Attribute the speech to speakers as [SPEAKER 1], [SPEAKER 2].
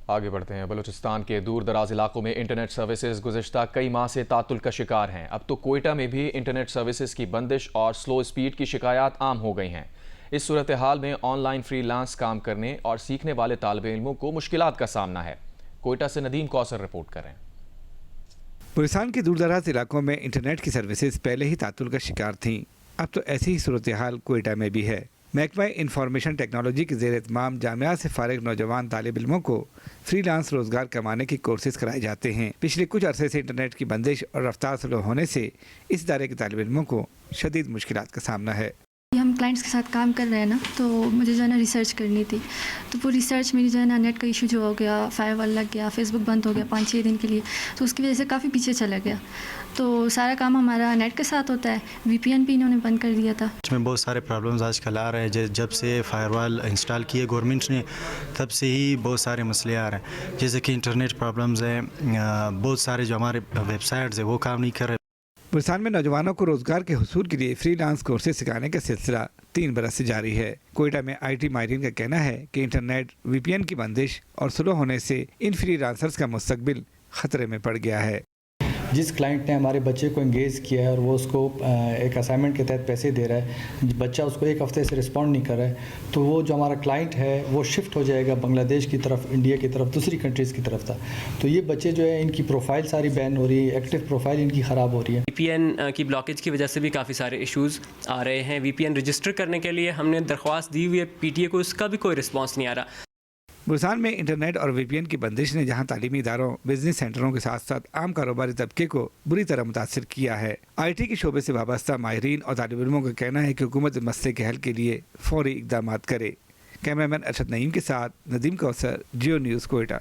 [SPEAKER 1] آگے بڑھتے ہیں۔ بلوچستان کے دور دراز علاقوں میں انٹرنیٹ سروسز گزشتہ کئی ماہ سے تعطل کا شکار ہیں۔ اب تو کوئٹہ میں بھی انٹرنیٹ سروسز کی بندش اور سلو سپیڈ کی شکایات عام ہو گئی ہیں۔ اس صورتحال میں آن لائن فری لانس کام کرنے اور سیکھنے والے طالب علموں کو مشکلات کا سامنا ہے۔ کوئٹہ سے ندیم کوثر رپورٹ کریں۔
[SPEAKER 2] بلوچستان کے دور دراز علاقوں میں انٹرنیٹ کی سروسز پہلے ہی تعطل کا شکار تھیں، اب تو ایسی ہی صورتحال کوئٹہ میں بھی ہے۔ محکمہ انفارمیشن ٹیکنالوجی کے زیر اہتمام جامعات سے فارغ نوجوان طالب علموں کو فری لانس روزگار کمانے کے کورسز کرائے جاتے ہیں۔ پچھلے کچھ عرصے سے انٹرنیٹ کی بندش اور رفتار سلو ہونے سے اس ادارے کے طالب علموں کو شدید مشکلات کا سامنا ہے۔
[SPEAKER 3] ہم کلائنٹس کے ساتھ کام کر رہے ہیں نا، تو مجھے جو ہے نا ریسرچ کرنی تھی، تو وہ ریسرچ میری جو ہے نا نیٹ کا ایشو جو ہو گیا، فائر وال لگ گیا، فیس بک بند ہو گیا 5-6 دن کے لیے، تو اس کی وجہ سے کافی پیچھے چلا گیا۔ تو سارا کام ہمارا نیٹ کے ساتھ ہوتا ہے، وی پی این بھی انہوں نے بند کر دیا تھا۔
[SPEAKER 4] اس میں بہت سارے پرابلمز آج کل آ رہے ہیں، جب سے فائر وال انسٹال کیے گورنمنٹ نے تب سے ہی بہت سارے مسئلے آ رہے ہیں، جیسے کہ انٹرنیٹ پرابلمز ہیں، بہت سارے جو ہمارے ویب سائٹس ہیں وہ کام نہیں کر رہے۔
[SPEAKER 2] بلوچستان میں نوجوانوں کو روزگار کے حصول کے لیے فری لانس کورسز سکھانے کا سلسلہ 3 برس سے جاری ہے۔ کوئٹہ میں آئی ٹی ماہرین کا کہنا ہے کہ انٹرنیٹ، وی پی این کی بندش اور سلو ہونے سے ان فری لانسرز کا مستقبل خطرے میں پڑ گیا ہے۔
[SPEAKER 5] جس کلائنٹ نے ہمارے بچے کو انگیج کیا ہے اور وہ اس کو ایک اسائنمنٹ کے تحت پیسے دے رہا ہے، بچہ اس کو 1 ہفتے سے رسپونڈ نہیں کر رہا ہے، تو وہ جو ہمارا کلائنٹ ہے وہ شفٹ ہو جائے گا بنگلہ دیش کی طرف، انڈیا کی طرف، دوسری کنٹریز کی طرف تھا۔ تو یہ بچے جو ہے ان کی پروفائل ساری بین ہو رہی ہے، ایکٹیو پروفائل ان کی خراب ہو رہی ہے۔
[SPEAKER 6] وی پی این کی بلاکیج کی وجہ سے بھی کافی سارے ایشوز آ رہے ہیں۔ وی پی این رجسٹر کرنے کے لیے ہم نے درخواست دی ہوئی ہے پی ٹی اے کو، اس کا بھی کوئی رسپانس نہیں آ رہا۔
[SPEAKER 2] بلوچستان میں انٹرنیٹ اور وی پی این کی بندش نے جہاں تعلیمی اداروں، بزنس سینٹروں کے ساتھ ساتھ عام کاروباری طبقے کو بری طرح متاثر کیا ہے۔ آئی ٹی کے شعبے سے وابستہ ماہرین اور طالب علموں کا کہنا ہے کہ حکومت مسئلے کے حل کے لیے فوری اقدامات کرے۔ کیمرہ مین ارشد نعیم کے ساتھ ندیم کوثر، جیو نیوز، کوئٹہ۔